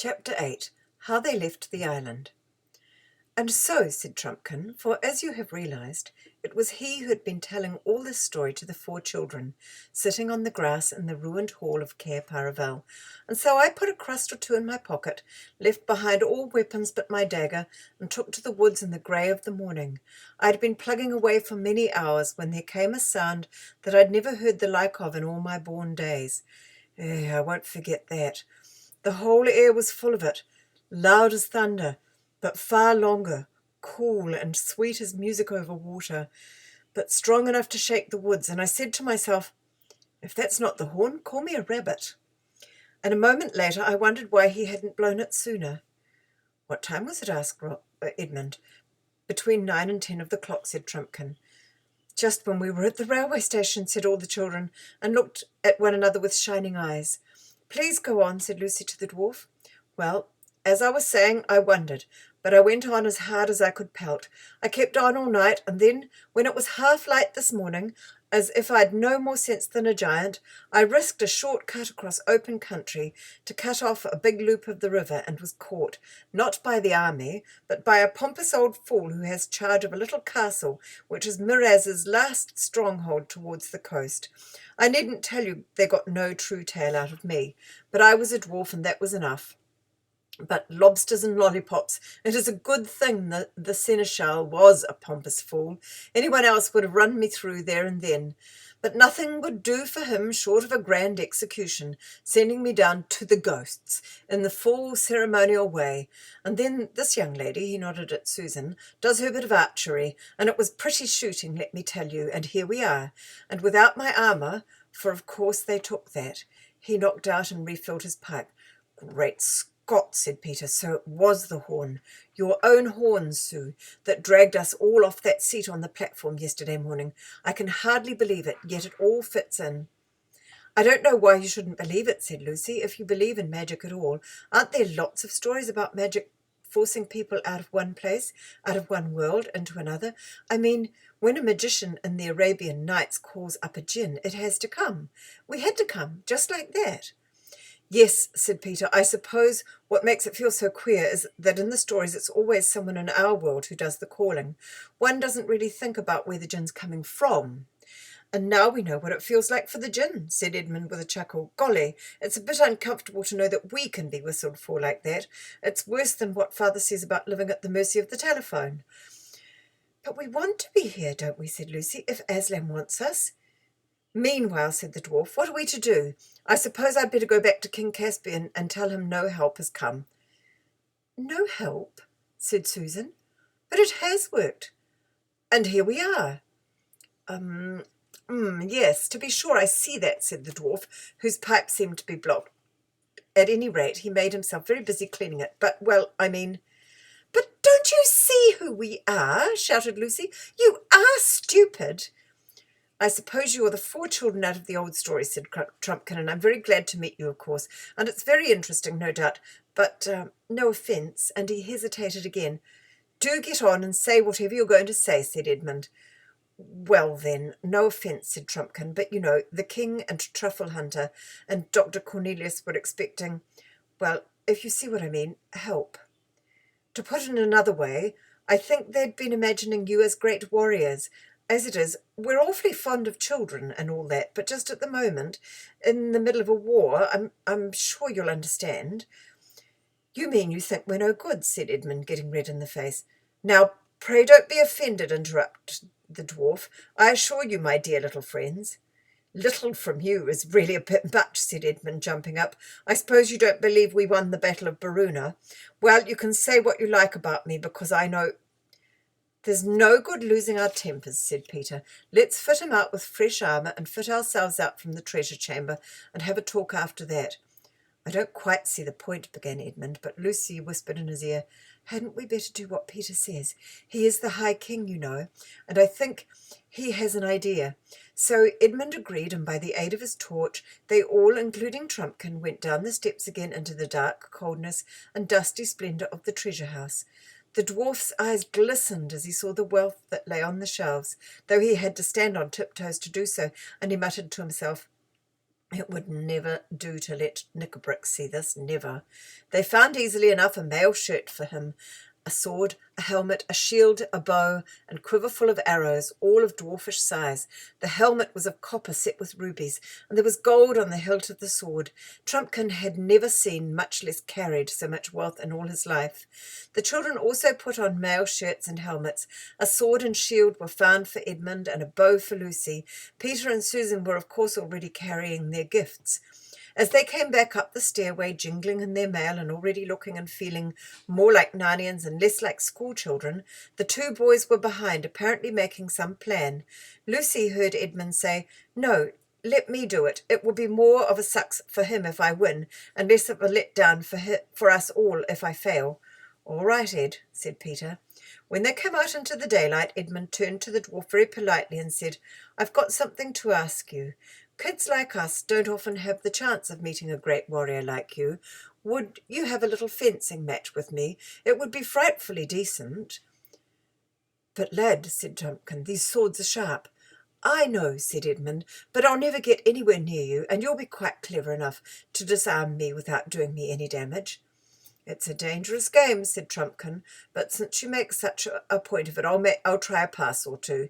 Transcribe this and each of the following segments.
Chapter 8. How They Left the Island. "And so," said Trumpkin, for as you have realized, it was he who had been telling all this story to the 4 children, sitting on the grass in the ruined hall of Cair Paravel. "And so I put a crust or 2 in my pocket, left behind all weapons but my dagger, and took to the woods in the grey of the morning. I had been plugging away for many hours when there came a sound that I'd never heard the like of in all my born days. I won't forget that. The whole air was full of it, loud as thunder, but far longer, cool and sweet as music over water, but strong enough to shake the woods, and I said to myself, 'If that's not the horn, call me a rabbit.' And a moment later I wondered why he hadn't blown it sooner." "What time was it?" asked Edmund. "Between 9 and 10 of the clock," said Trumpkin. "Just when we were at the railway station," said all the children, and looked at one another with shining eyes. "Please go on," said Lucy to the dwarf. "Well, as I was saying, I wondered, but I went on as hard as I could pelt. I kept on all night, and then, when it was half light this morning, as if I'd no more sense than a giant, I risked a short cut across open country to cut off a big loop of the river, and was caught, not by the army, but by a pompous old fool who has charge of a little castle which is Miraz's last stronghold towards the coast. I needn't tell you they got no true tale out of me, but I was a dwarf and that was enough. But lobsters and lollipops, it is a good thing that the seneschal was a pompous fool. Anyone else would have run me through there and then. But nothing would do for him short of a grand execution, sending me down to the ghosts in the full ceremonial way. And then this young lady," he nodded at Susan, "does her bit of archery, and it was pretty shooting, let me tell you, and here we are. And without my armour, for of course they took that." He knocked out and refilled his pipe. "Great Scott," said Peter, "so it was the horn, your own horn, Sue, that dragged us all off that seat on the platform yesterday morning. I can hardly believe it, yet it all fits in." "I don't know why you shouldn't believe it," said Lucy, "if you believe in magic at all. Aren't there lots of stories about magic forcing people out of one place, out of one world, into another? I mean, when a magician in the Arabian Nights calls up a jinn, it has to come. We had to come, just like that." "Yes," said Peter, "I suppose what makes it feel so queer is that in the stories it's always someone in our world who does the calling. One doesn't really think about where the jinn's coming from." "And now we know what it feels like for the jinn," said Edmund with a chuckle. "Golly, it's a bit uncomfortable to know that we can be whistled for like that. It's worse than what Father says about living at the mercy of the telephone." "But we want to be here, don't we?" said Lucy, "if Aslan wants us." "Meanwhile," said the dwarf, "what are we to do? I suppose I'd better go back to King Caspian and tell him no help has come." "No help?" said Susan. "But it has worked. And here we are." Yes, to be sure, I see that," said the dwarf, whose pipe seemed to be blocked. At any rate, he made himself very busy cleaning it. "But, well, I mean—" "But don't you see who we are?" shouted Lucy. "You are stupid." "I suppose you are the 4 children out of the old story," said Trumpkin, "and I'm very glad to meet you, of course, and it's very interesting, no doubt, but no offence," and he hesitated again. "Do get on and say whatever you're going to say," said Edmund. "Well, then, no offence," said Trumpkin, "but, you know, the King and Truffle Hunter and Dr. Cornelius were expecting, well, if you see what I mean, help. To put it another way, I think they'd been imagining you as great warriors. As it is, we're awfully fond of children and all that, but just at the moment, in the middle of a war, I'm sure you'll understand." "You mean you think we're no good," said Edmund, getting red in the face. "Now, pray don't be offended," interrupted the dwarf. "I assure you, my dear little friends—" "Little from you is really a bit much," said Edmund, jumping up. "I suppose you don't believe we won the Battle of Baruna? Well, you can say what you like about me, because I know—" "There's no good losing our tempers," said Peter. "Let's fit him out with fresh armour and fit ourselves out from the treasure chamber and have a talk after that." "I don't quite see the point," began Edmund, but Lucy whispered in his ear, "Hadn't we better do what Peter says? He is the High King, you know, and I think he has an idea." So Edmund agreed, and by the aid of his torch, they all, including Trumpkin, went down the steps again into the dark coldness and dusty splendour of the treasure house. The dwarf's eyes glistened as he saw the wealth that lay on the shelves, though he had to stand on tiptoes to do so, and he muttered to himself, It would never do to let Knickerbrick see this, never. They found easily enough a mail shirt for him, a sword, a helmet, a shield, a bow, and quiver full of arrows, all of dwarfish size. The helmet was of copper set with rubies, and there was gold on the hilt of the sword. Trumpkin had never seen, much less carried, so much wealth in all his life. The children also put on mail shirts and helmets. A sword and shield were found for Edmund, and a bow for Lucy. Peter and Susan were, of course, already carrying their gifts. As they came back up the stairway, jingling in their mail and already looking and feeling more like Narnians and less like schoolchildren, the two boys were behind, apparently making some plan. Lucy heard Edmund say, "No, let me do it. It will be more of a sucks for him if I win, and less of a letdown for us all if I fail." "All right, Ed," said Peter. When they came out into the daylight, Edmund turned to the dwarf very politely and said, "I've got something to ask you. Kids like us don't often have the chance of meeting a great warrior like you. Would you have a little fencing match with me? It would be frightfully decent." "But, lad," said Trumpkin, "these swords are sharp." "I know," said Edmund, "but I'll never get anywhere near you, and you'll be quite clever enough to disarm me without doing me any damage." "It's a dangerous game," said Trumpkin, "but since you make such a point of it, I'll try a pass or two."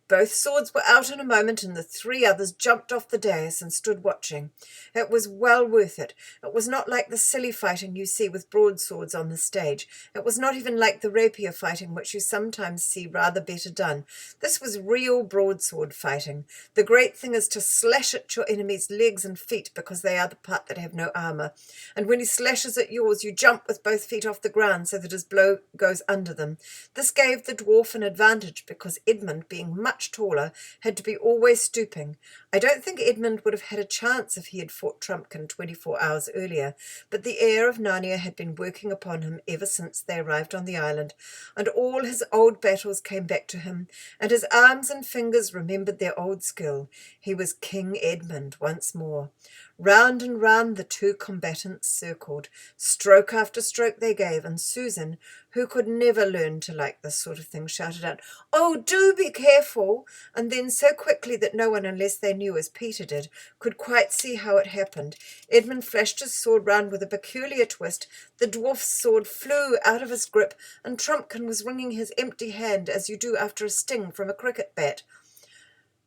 Both swords were out in a moment, and the three others jumped off the dais and stood watching. It was well worth it. It was not like the silly fighting you see with broadswords on the stage. It was not even like the rapier fighting which you sometimes see rather better done. This was real broadsword fighting. The great thing is to slash at your enemy's legs and feet because they are the part that have no armour. And when he slashes at yours, you jump with both feet off the ground so that his blow goes under them. This gave the dwarf an advantage because Edmund, being much taller, had to be always stooping. I don't think Edmund would have had a chance if he had fought Trumpkin 24 hours earlier, but the air of Narnia had been working upon him ever since they arrived on the island, and all his old battles came back to him, and his arms and fingers remembered their old skill. He was King Edmund once more. Round and round the two combatants circled. Stroke after stroke they gave, and Susan, who could never learn to like this sort of thing, shouted out, "Oh, do be careful!" And then so quickly that no one, unless they knew as Peter did, could quite see how it happened. Edmund flashed his sword round with a peculiar twist. The dwarf's sword flew out of his grip, and Trumpkin was wringing his empty hand as you do after a sting from a cricket bat.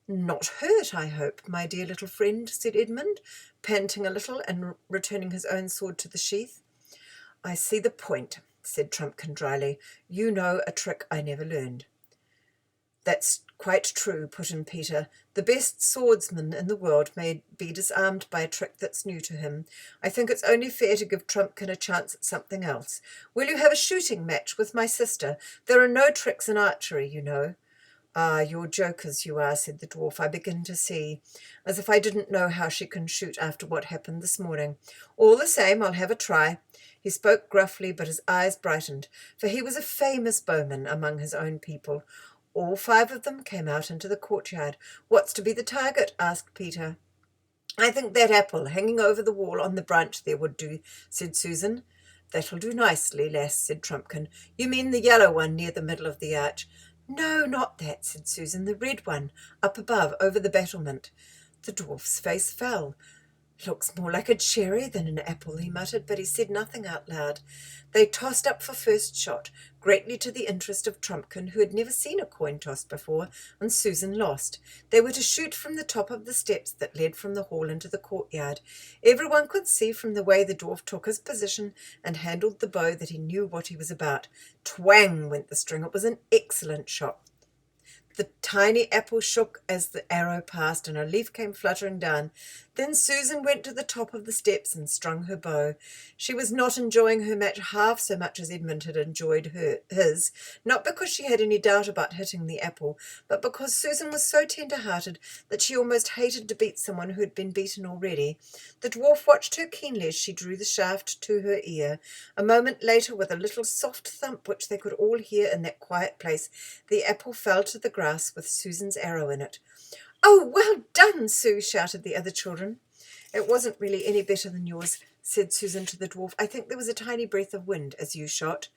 "Not hurt, I hope, my dear little friend," said Edmund, panting a little and returning his own sword to the sheath. "I see the point," said Trumpkin dryly. "You know a trick I never learned." "That's quite true," put in Peter. "The best swordsman in the world may be disarmed by a trick that's new to him. I think it's only fair to give Trumpkin a chance at something else. Will you have a shooting match with my sister? There are no tricks in archery, you know." "Ah, you're jokers, you are," said the dwarf. "I begin to see. As if I didn't know how she can shoot after what happened this morning. All the same, I'll have a try." He spoke gruffly, but his eyes brightened, for he was a famous bowman among his own people. All five of them came out into the courtyard. "What's to be the target?" asked Peter. "I think that apple hanging over the wall on the branch there would do," said Susan. "That'll do nicely, lass," said Trumpkin. "You mean the yellow one near the middle of the arch?" "No, not that," said Susan. "The red one, up above, over the battlement." The dwarf's face fell. "Looks more like a cherry than an apple," he muttered, but he said nothing out loud. They tossed up for first shot, greatly to the interest of Trumpkin, who had never seen a coin toss before, and Susan lost. They were to shoot from the top of the steps that led from the hall into the courtyard. Everyone could see from the way the dwarf took his position and handled the bow that he knew what he was about. Twang went the string. It was an excellent shot. The tiny apple shook as the arrow passed, and a leaf came fluttering down. Then Susan went to the top of the steps and strung her bow. She was not enjoying her match half so much as Edmund had enjoyed his, not because she had any doubt about hitting the apple, but because Susan was so tender-hearted that she almost hated to beat someone who had been beaten already. The dwarf watched her keenly as she drew the shaft to her ear. A moment later, with a little soft thump which they could all hear in that quiet place, the apple fell to the grass with Susan's arrow in it. "Oh, well done, Sue!" shouted the other children. "It wasn't really any better than yours," said Susan to the dwarf. "I think there was a tiny breath of wind as you shot."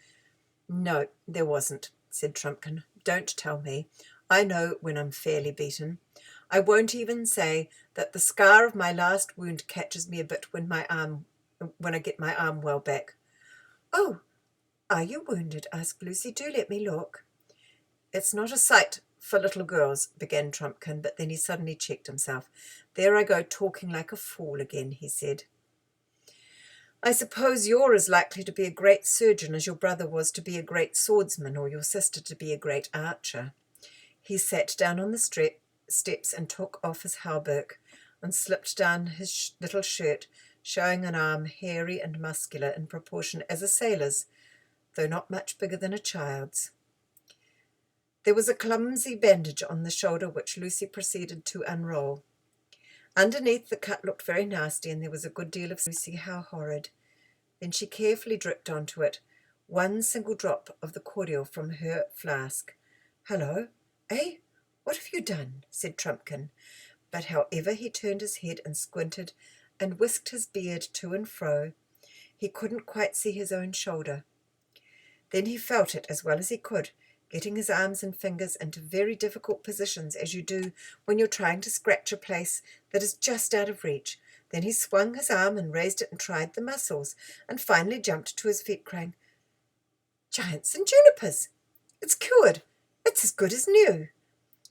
"No, there wasn't," said Trumpkin. "Don't tell me. I know when I'm fairly beaten." I won't even say that the scar of my last wound catches me a bit when I get my arm well back." "Oh, are you wounded?" asked Lucy. "Do let me look." "It's not a sight for little girls," began Trumpkin, but then he suddenly checked himself. "There I go talking like a fool again," he said. "I suppose you're as likely to be a great surgeon as your brother was to be a great swordsman, or your sister to be a great archer." He sat down on the steps and took off his hauberk and slipped down his little shirt, showing an arm hairy and muscular in proportion as a sailor's, though not much bigger than a child's. There was a clumsy bandage on the shoulder which Lucy proceeded to unroll. Underneath, the cut looked very nasty, and there was a good deal of Lucy. How horrid. Then she carefully dripped onto it one single drop of the cordial from her flask. "Hello, eh? What have you done?" said Trumpkin. But however he turned his head and squinted and whisked his beard to and fro, he couldn't quite see his own shoulder. Then he felt it as well as he could, getting his arms and fingers into very difficult positions, as you do when you're trying to scratch a place that is just out of reach. Then he swung his arm and raised it and tried the muscles, and finally jumped to his feet, crying, "Giants and junipers! It's cured! It's as good as new!"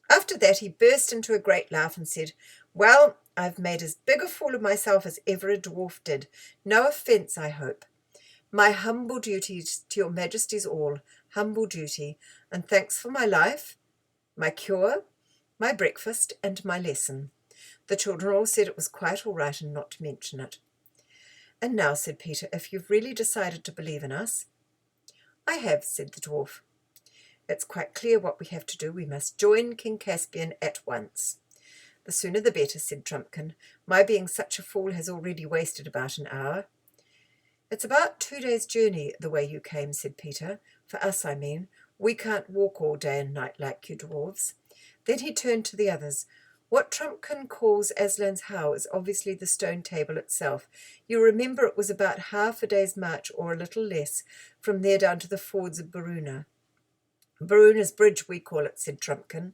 After that he burst into a great laugh and said, "Well, I've made as big a fool of myself as ever a dwarf did. No offence, I hope. My humble duty to your majesties all, humble duty, and thanks for my life, my cure, my breakfast, and my lesson." The children all said it was quite all right and not to mention it. "And now," said Peter, "if you've really decided to believe in us—" "I have," said the dwarf. "It's quite clear what we have to do. We must join King Caspian at once." "The sooner the better," said Trumpkin. "My being such a fool has already wasted about an hour." "It's about 2 days' journey the way you came," said Peter. "For us, I mean. We can't walk all day and night like you dwarves." Then he turned to the others. "What Trumpkin calls Aslan's How is obviously the stone table itself. You remember it was about half a day's march, or a little less, from there down to the fords of Baruna." "Baruna's bridge, we call it," said Trumpkin.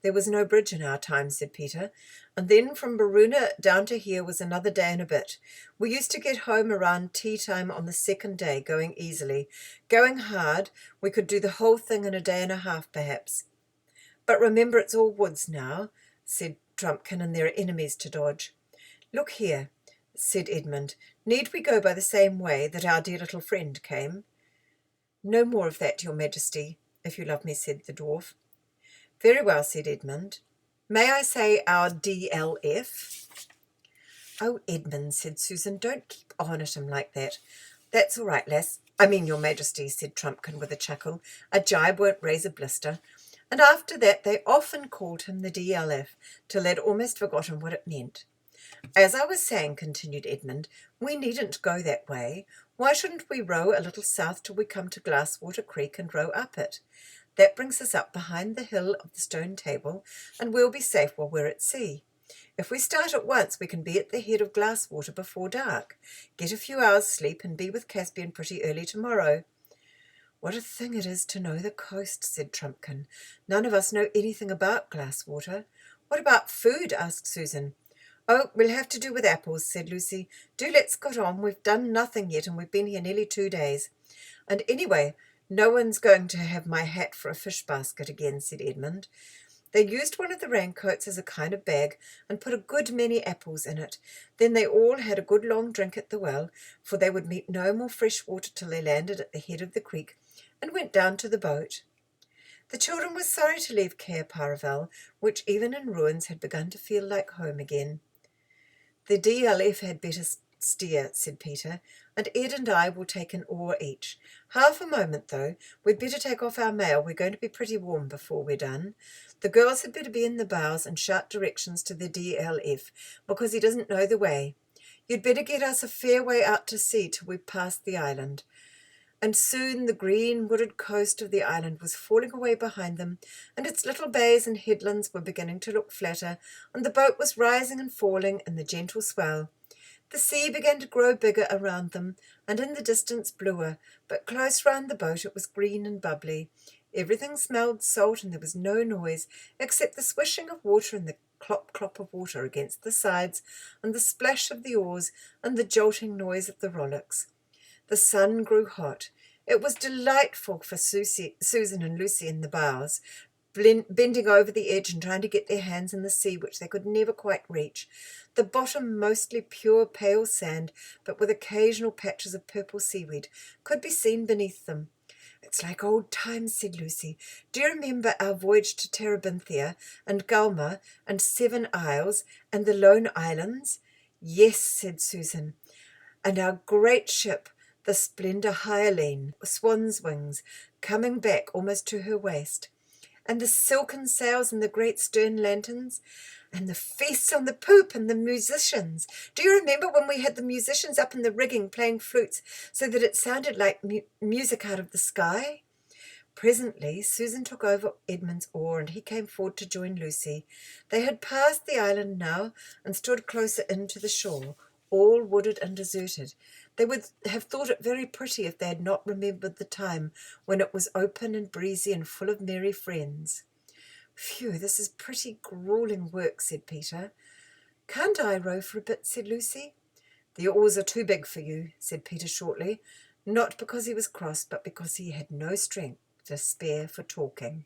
"There was no bridge in our time," said Peter. "And then from Baruna down to here was another day and a bit. We used to get home around tea time on the second day, going easily. Going hard, we could do the whole thing in a day and a half, perhaps." "But remember, it's all woods now," said Trumpkin, "and there are enemies to dodge." "Look here," said Edmund. "Need we go by the same way that our dear little friend came?" "No more of that, your majesty, if you love me," said the dwarf. "Very well," said Edmund. "May I say our DLF?" "Oh, Edmund," said Susan, "don't keep on at him like that." "That's all right, lass. I mean, your majesty," said Trumpkin with a chuckle. "A jibe won't raise a blister." And after that they often called him the DLF, till they'd almost forgotten what it meant. "As I was saying," continued Edmund, "we needn't go that way. Why shouldn't we row a little south till we come to Glasswater Creek and row up it? That brings us up behind the hill of the stone table, and we'll be safe while we're at sea. If we start at once, we can be at the head of Glasswater before dark, get a few hours' sleep, and be with Caspian pretty early tomorrow." "What a thing it is to know the coast," said Trumpkin. "None of us know anything about Glasswater." "What about food?" asked Susan. "Oh, we'll have to do with apples," said Lucy. "Do let's get on. We've done nothing yet, and we've been here nearly 2 days. And anyway, no one's going to have my hat for a fish basket again," said Edmund. They used one of the raincoats as a kind of bag and put a good many apples in it. Then they all had a good long drink at the well, for they would meet no more fresh water till they landed at the head of the creek, and went down to the boat. The children were sorry to leave Cair Paravel, which even in ruins had begun to feel like home again. "The DLF had better steer," said Peter, "and Ed and I will take an oar each. Half a moment, though. We'd better take off our mail. We're going to be pretty warm before we're done. The girls had better be in the bows and shout directions to the DLF, because he doesn't know the way. You'd better get us a fair way out to sea till we've passed the island." And soon the green wooded coast of the island was falling away behind them, and its little bays and headlands were beginning to look flatter, and the boat was rising and falling in the gentle swell. The sea began to grow bigger around them, and in the distance bluer, but close round the boat it was green and bubbly. Everything smelled salt, and there was no noise except the swishing of water and the clop-clop of water against the sides, and the splash of the oars, and the jolting noise of the rowlocks. The sun grew hot. It was delightful for Susan and Lucy in the bows, bending over the edge and trying to get their hands in the sea, which they could never quite reach. The bottom, mostly pure pale sand, but with occasional patches of purple seaweed, could be seen beneath them. "It's like old times," said Lucy. "Do you remember our voyage to Terebinthia and Gulma and Seven Isles and the Lone Islands?" "Yes," said Susan. "And our great ship, the Splendor Hyaline, swan's wings, coming back almost to her waist. And the silken sails and the great stern lanterns, and the feasts on the poop and the musicians. Do you remember when we had the musicians up in the rigging playing flutes so that it sounded like music out of the sky?" Presently Susan took over Edmund's oar, and he came forward to join Lucy. They had passed the island now and stood closer in to the shore, all wooded and deserted. They would have thought it very pretty if they had not remembered the time when it was open and breezy and full of merry friends. "Phew, this is pretty grueling work," said Peter. "Can't I row for a bit?" said Lucy. "The oars are too big for you," said Peter shortly, not because he was cross, but because he had no strength to spare for talking.